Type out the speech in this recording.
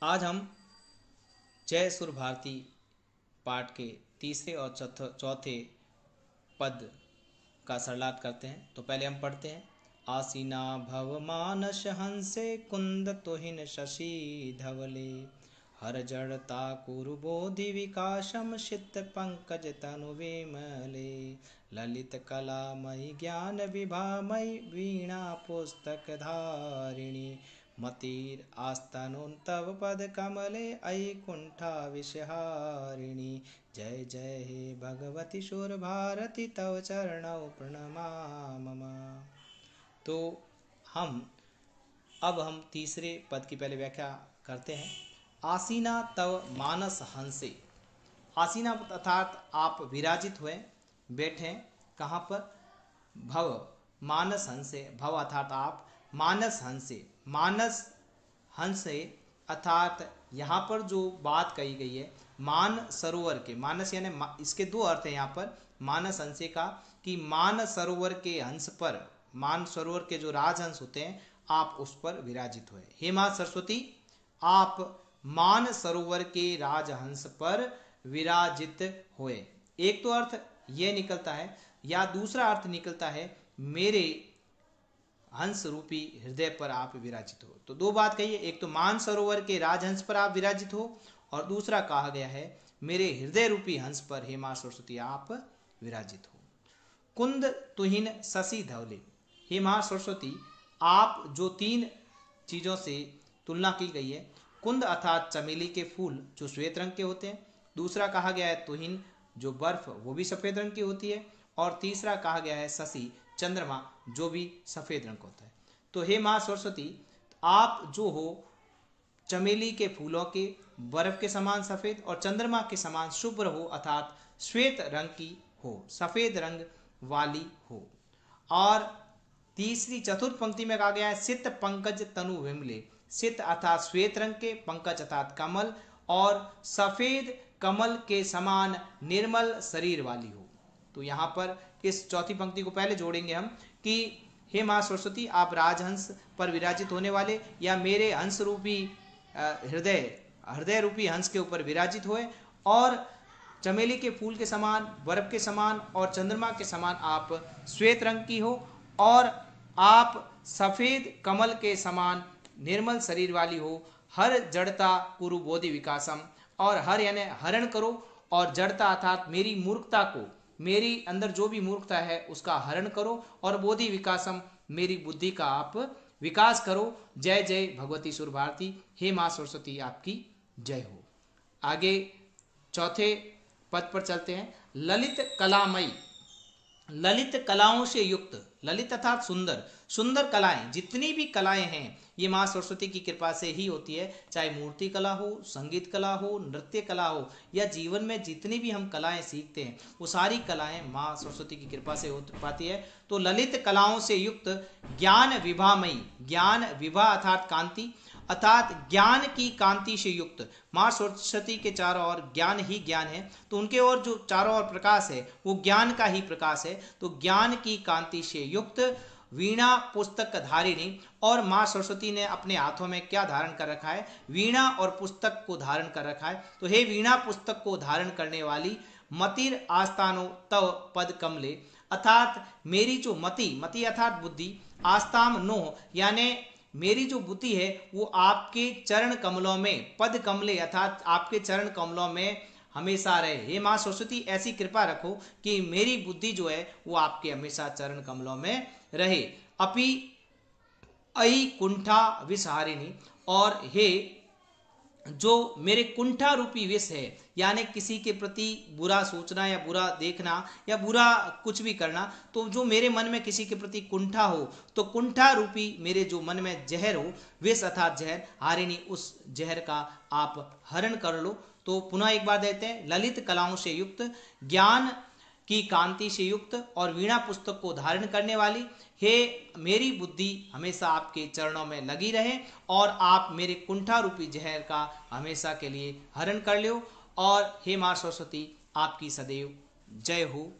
आज हम जय सुर भारती पाठ के तीसरे और चौथे पद का सरलार्थ करते हैं। तो पहले हम पढ़ते हैं। आसीना भव मानस हंसे कुंद तुहिन शशि धवले हर जड़ता कुरु बोधि विकासम चित्त पंकज तनु विमले ललित कलामयी ज्ञान विभामयी वीणा पुस्तक धारिणी मतिर आस्तनु तव पद कमले अयि कुंठा विषहारिणी जय जय हे भगवती सुर भारती तव चरणौ प्रणमामः। तो हम तीसरे पद की पहले व्याख्या करते हैं। आसीना तव मानस हंसे। आसीना अर्थात आप विराजित हुए, बैठे। कहाँ पर? भव मानस हंसे। भव अर्थात आप, मानस हंसे। मानस हंसे अर्थात यहाँ पर जो बात कही गई है मान सरोवर के, मानस यानी इसके दो अर्थ हैं यहाँ पर मानस हंसे का, कि मान सरोवर के हंस पर, मान सरोवर के जो राजहंस होते हैं आप उस पर विराजित हुए। हे माँ सरस्वती, आप मान सरोवर के राजहंस पर विराजित हुए। एक तो अर्थ ये निकलता है, या दूसरा अर्थ निकलता है मेरे हंस रूपी हृदय पर आप विराजित हो। तो दो बात कही है, एक तो मान सरोवर के राजहंस पर आप विराजित हो, और दूसरा कहा गया है मेरे हृदय रूपी हंस पर हे मां सरस्वती आप विराजित हो। कुंद तुहिन शशि धवले। हे मां सरस्वती, आप जो तीन चीजों से तुलना की गई है, कुंद अर्थात चमेली के फूल जो श्वेत रंग के होते हैं, दूसरा कहा गया है तुहिन जो बर्फ वो भी सफेद रंग की होती है, और तीसरा कहा गया है शशि चंद्रमा जो भी सफेद रंग का होता है। तो हे मां सरस्वती, आप जो हो चमेली के फूलों के, बर्फ के समान सफेद और चंद्रमा के समान शुभ्र हो, अर्थात श्वेत रंग की हो, सफेद रंग वाली हो। और तीसरी चतुर्थ पंक्ति में कहा गया है सित पंकज तनु विमले। सित अर्थात श्वेत रंग के, पंकज अर्थात कमल, और सफेद कमल के समान निर्मल शरीर वाली हो। तो यहाँ पर इस चौथी पंक्ति को पहले जोड़ेंगे हम कि हे मां सरस्वती, आप राजहंस पर विराजित होने वाले, या मेरे हंस रूपी हृदय रूपी हंस के ऊपर विराजित हुए, और चमेली के फूल के समान, बर्फ के समान और चंद्रमा के समान आप श्वेत रंग की हो, और आप सफेद कमल के समान निर्मल शरीर वाली हो। हर जड़ता कुरु बोधि विकासम, और हर यानी हरण करो, और जड़ता अर्थात मेरी मूर्खता को, मेरी अंदर जो भी मूर्खता है उसका हरण करो, और बोधि विकासम मेरी बुद्धि का आप विकास करो। जय जय भगवती सुर भारती, हे मां सरस्वती आपकी जय हो। आगे चौथे पद पर चलते हैं। ललित कलामयी। ललित कलाओं से युक्त, ललित अर्थात सुंदर, सुंदर कलाएं, जितनी भी कलाएं हैं ये माँ सरस्वती की कृपा से ही होती है। चाहे मूर्ति कला हो, संगीत कला हो, नृत्य कला हो, या जीवन में जितनी भी हम कलाएं सीखते हैं वो सारी कलाएं माँ सरस्वती की कृपा से हो पाती है। तो ललित कलाओं से युक्त ज्ञान विभामयी, ज्ञान विभा अर्थात कांति, अर्थात ज्ञान की कांति से युक्त। माँ सरस्वती के चारों ओर ज्ञान ही ज्ञान है, तो उनके ओर जो चारों ओर प्रकाश है वो ज्ञान का ही प्रकाश है। तो ज्ञान की कांति से युक्त वीणा पुस्तक धारिणी, और माँ सरस्वती ने अपने हाथों में क्या धारण कर रखा है? वीणा और पुस्तक को धारण कर रखा है। तो हे वीणा पुस्तक को धारण करने वाली मतिर आस्थानो तव पद कमले, अर्थात मेरी जो मति अर्थात बुद्धि, आस्ताम नो यानी मेरी जो बुद्धि है वो आपके चरण कमलों में, पद कमले अर्थात आपके चरण कमलों में हमेशा रहे। हे माँ सरस्वती, ऐसी कृपा रखो कि मेरी बुद्धि जो है वो आपके हमेशा चरण कमलों में रहे। अपि अयि कुंठा विषहारिणी, और हे जो मेरे कुंठा रूपी विष है, यानी किसी के प्रति बुरा सोचना या बुरा देखना या बुरा कुछ भी करना, तो जो मेरे मन में किसी के प्रति कुंठा हो, तो कुंठा रूपी मेरे जो मन में जहर हो, विष अर्थात जहर, हारिणी उस जहर का आप हरण कर लो। तो पुनः एक बार देते हैं। ललित कलाओं से युक्त, ज्ञान की कांति से युक्त और वीणा पुस्तक को धारण करने वाली, हे मेरी बुद्धि हमेशा आपके चरणों में लगी रहे, और आप मेरे कुंठा रूपी जहर का हमेशा के लिए हरण कर लो। और हे माँ सरस्वती आपकी सदैव जय हो।